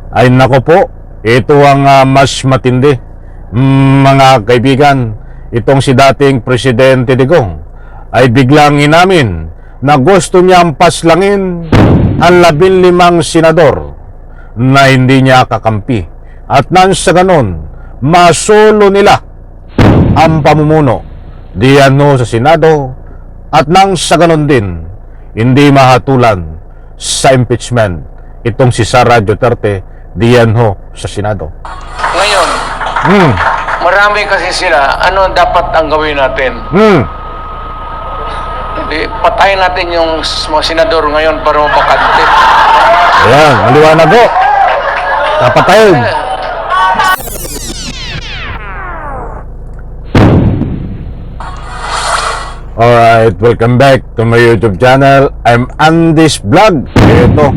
Ay nako po, ito ang mas matindi. Mga kaibigan, itong si dating Presidente Digong ay biglang inamin na gusto niyang paslangin ang 15 senador na hindi niya kakampi. At nang sa ganon, masolo nila ang pamumuno diyan sa Senado at nang sa ganon din, hindi mahatulan sa impeachment itong si Sara Duterte diyan sa Senado. Ngayon, marami kasi sila. Ano dapat ang gawin natin? Patayin natin yung mga senador ngayon para mapakante. Ayan, maliwanag po. Kapatayin. Alright, welcome back to my YouTube channel. I'm Andy's Vlog. Ito,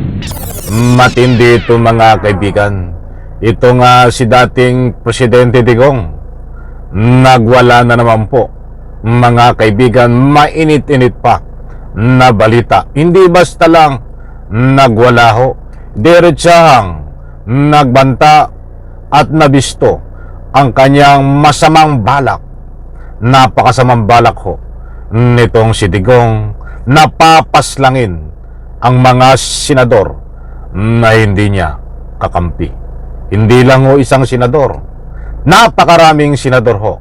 matindi ito mga kaibigan. Ito nga si dating Presidente Digong. Nagwala na naman po. Mga kaibigan, mainit-init pa na balita. Hindi basta lang nagwala ho. Diretsahang nagbanta at nabisto ang kanyang masamang balak. Napakasamang balak ho nitong si Digong na papaslangin ang mga senador na hindi niya kakampi. Hindi lang ho isang senador, napakaraming senador ho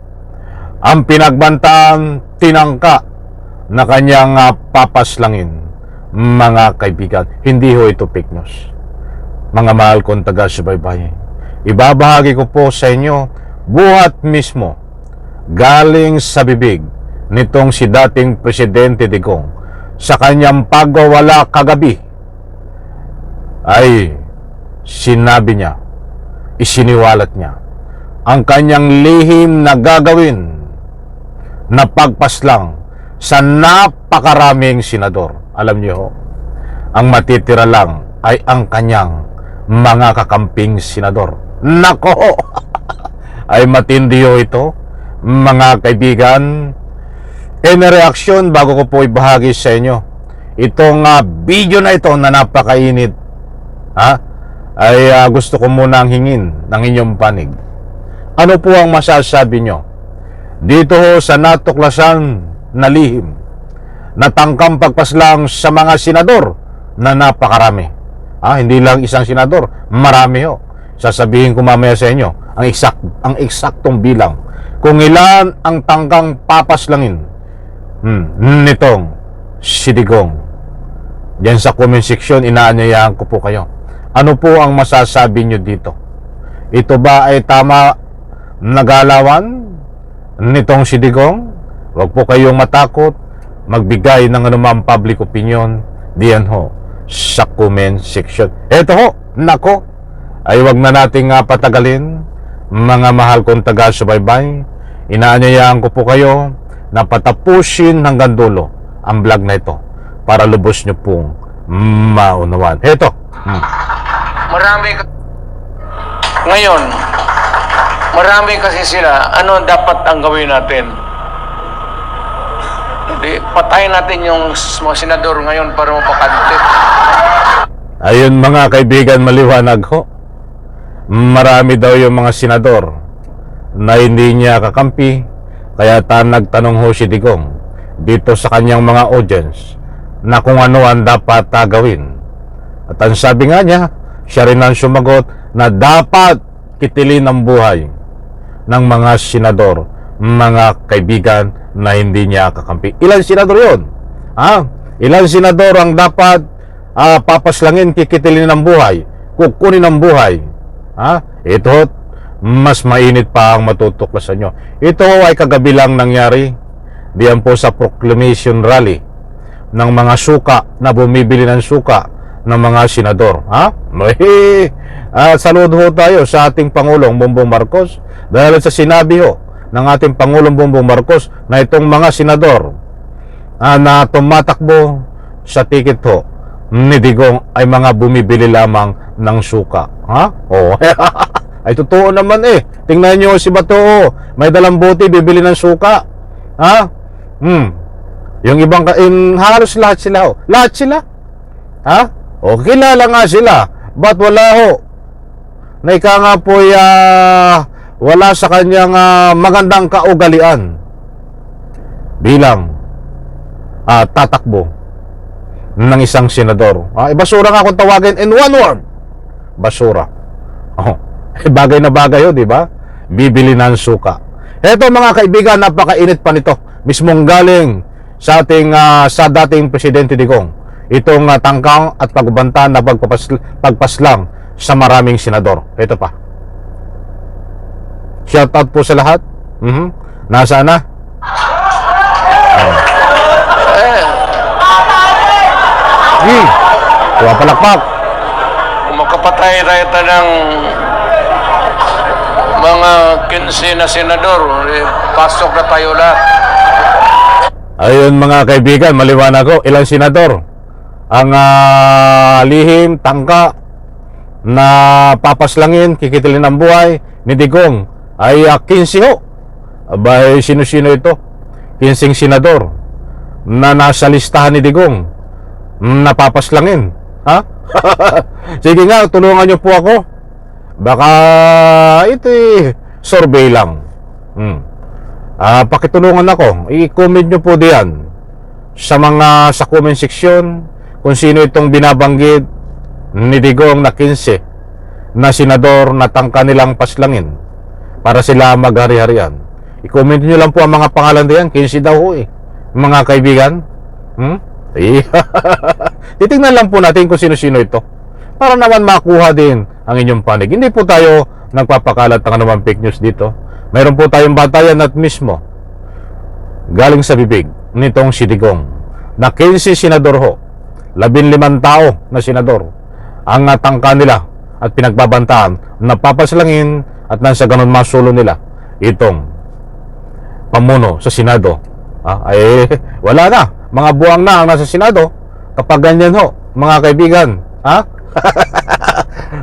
ang pinagbantaan, tinangka na kanyang papaslangin. Mga kaibigan, hindi ho ito fake news. Mga mahal kong taga-subaybay, ibabahagi ko po sa inyo buhat mismo galing sa bibig nitong si dating Presidente Digong sa kanyang pagwawala kagabi. Ay sinabi niya, isiniwalat niya ang kanyang lihim na gagawin na pagpaslang sa napakaraming senador. Alam niyo ho, ang matitira lang ay ang kanyang mga kakamping senador. Nako, ay matindi ho ito mga kaibigan. Reaksyon bago ko po ibahagi sa inyo itong video na ito na napakainit, ay gusto ko munang hingin ng inyong panig. Ano po ang masasabi nyo dito sa natuklasan na lihim na tangkang pagpaslang sa mga senador na napakarami? Hindi lang isang senador, marami ho. Sasabihin ko mamaya sa inyo ang eksaktong bilang kung ilan ang tangkang papaslangin nitong si Digong. Diyan sa comment section, inaanyayahan ko po kayo. Ano po ang masasabi nyo dito? Ito ba ay tama na galawan nitong si Digong? Huwag po kayong matakot magbigay ng anumang public opinion diyan sa comment section. Ito nako, ay wag na nating patagalin. Mga mahal kong taga-subaybay, inaanyayahan ko po kayo na patapusin hanggang dulo ang vlog na ito para lubos nyo pong maunawan. Ito. Marami kasi sila. Ano dapat ang gawin natin? Patayin natin yung mga senador ngayon para mapakante. Ayun mga kaibigan, maliwanag ho. Marami daw yung mga senador na hindi niya kakampi. Kaya nagtanong ho si Digong dito sa kanyang mga audience na kung ano ang dapat gawin. At ang sabi nga niya, siya rin ang sumagot na dapat kitilin ang buhay ng mga senador, mga kaibigan na hindi niya kakampi. Ilan senador yun? Ilan senador ang dapat papaslangin, kikitilin ang buhay, kukunin ang buhay? Ito mas mainit pa ang matutuklasan nyo. Ito ay kagabi lang nangyari diyan po sa proclamation rally ng mga suka na bumibili ng suka ng mga senador. Saludo ho tayo sa ating Pangulong Bongbong Marcos dahil sa sinabi ng ating Pangulong Bongbong Marcos na itong mga senador na tumatakbo sa ticket ni Digong ay mga bumibili lamang ng suka. Ay totoo naman Tingnan nyo si Bato, may dalang bote, bibili ng suka. Yung ibang, halos lahat sila Lahat sila. O kilala nga sila, ba't wala na ika nga po wala sa kanyang magandang kaugalian bilang tatakbo ng isang senador. Basura nga kung tawagin in one word. Basura. Bagay na bagay yun, di ba? Bibili ng suka. Eto mga kaibigan, napakainit pa nito. Mismong galing sa ating sa dating Presidente Digong. Itong tangkang at pagbanta na pagpaslang sa maraming senador. Ito pa. Shout out po sa lahat. Nasaan na? Palakpak. Kung makapatay tayo ng mga 15 na senador, pasok na tayo lahat. Ayun mga kaibigan, maliwanag ko, ilang senador ang lihim, tangka na papaslangin, kikitilin ang buhay ni Digong ay 15 ho. Abay, sino-sino ito? 15 senador na nasa listahan ni Digong na papaslangin. Ha? Sige nga, tulungan niyo po ako. Baka ito survey lang. Pakitulungan ako. I-comment nyo po diyan sa comment section kung sino itong binabanggit ni Digong na 15 na senador na tangka nilang paslangin para sila maghari-harian. I-comment nyo lang po ang mga pangalan diyan. 15 daw ho mga kaibigan. Titingnan lang po natin kung sino-sino ito para naman makuha din ang inyong panig. Hindi po tayo nagpapakalat ng anumang fake news dito. Mayroon po tayong batayan at mismo galing sa bibig nitong si Digong na 15 senador ho, 15 tao na senador ang tangka nila at pinagbabantaan na papaslangin at nasa ganun masulo nila itong pamuno sa Senado. Wala na, mga buwang na ang nasa Senado kapag ganyan ho, mga kaibigan.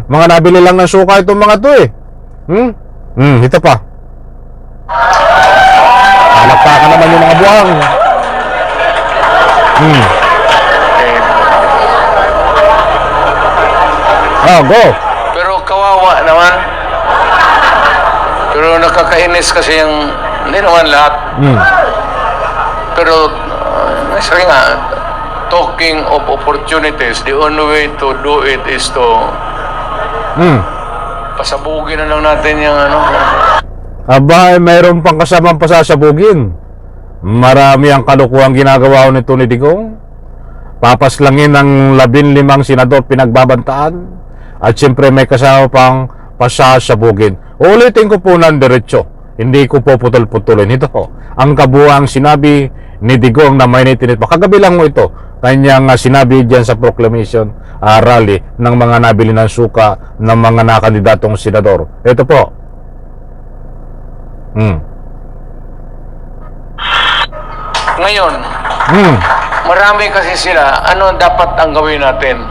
Mga nabili lang ng suka itong mga to ito pa. Palakpakan naman yung mga buwang. Go. Pero kawawa naman. Pero nakakainis kasi yung hindi naman lahat. Pero sabi nga, talking of opportunities, the only way to do it is to pasabugin na lang natin yung mayroon pang kasamang pasasabugin. Marami ang kalukuhang ginagawa nito ni Digong. Papaslangin ng 15 senador pinagbabantaan. At siyempre may kasama pang pasasabugin. Ulitin ko po ng diretso. Hindi ko po putol-putulin. Ito ang kabuang sinabi ni Digong na may nitinit pa. Kagabi lang mo ito. Kanyang sinabi dyan sa proclamation rally ng mga nabili ng suka ng mga nakandidatong senador. Ito po. Ngayon, marami kasi sila. Ano dapat ang gawin natin?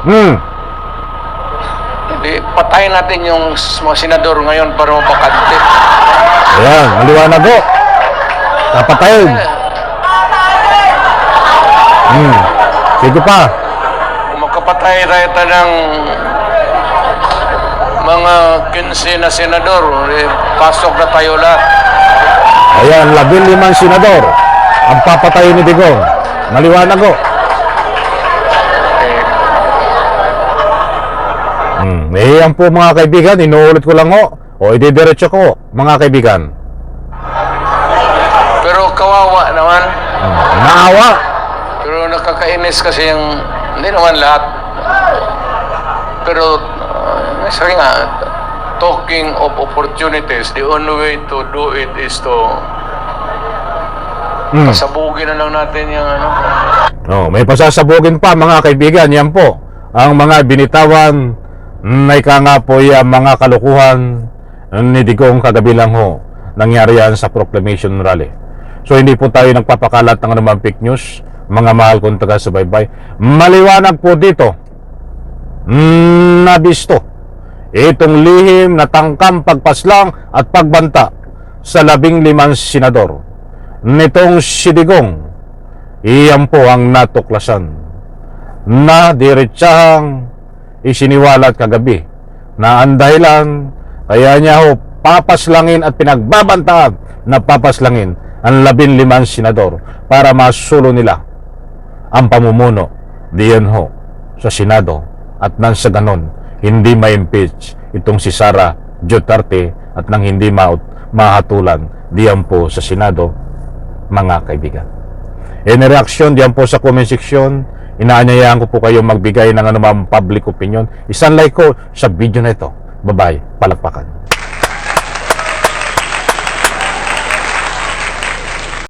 Hindi, patayin natin yung mga senador ngayon para mapakante. Ayan, maliwanag po. Napatayin. Sige pa. Kung makapatay tayo ng mga 15 na senador, pasok na tayo lahat. Ayan, 15 senador ang papatayin ni Digong. Maliwanag po. Yan po mga kaibigan, inuulit ko lang ho. O ididiretso ko, mga kaibigan. Pero kawawa naman. Naawa. Pero nakakainis kasi yung hindi naman lahat. Pero sabi nga, talking of opportunities, the only way to do it is to pasabugin na lang natin yung may pasasabugin pa mga kaibigan. Yan po ang mga binitawan na ika nga po yung mga kalukuhan ni Digong kagabi lang ho. Nangyari yan sa proclamation rally. So hindi po tayo nagpapakalat ng anumang fake news, mga mahal kong taga-subaybay. Maliwanag po dito nabisto itong lihim na tangkang pagpaslang at pagbanta sa 15 senador nitong si Digong. Iyan po ang natuklasan na diretsahang isiniwalat kagabi na ang dahilan Kaya niya ho papaslangin at pinagbabantaan na papaslangin ang 15 senador para masulo nila ang pamumuno diyan ho sa Senado, at nang sa ganon hindi ma-impeach itong si Sara Duterte at nang hindi mahatulan diyan po sa Senado, mga kaibigan. In reaction diyan po sa comment section, inaanyayahan ko po kayo magbigay ng anumang public opinion. Isang like ko sa video na ito. Bye-bye. Palakpakan.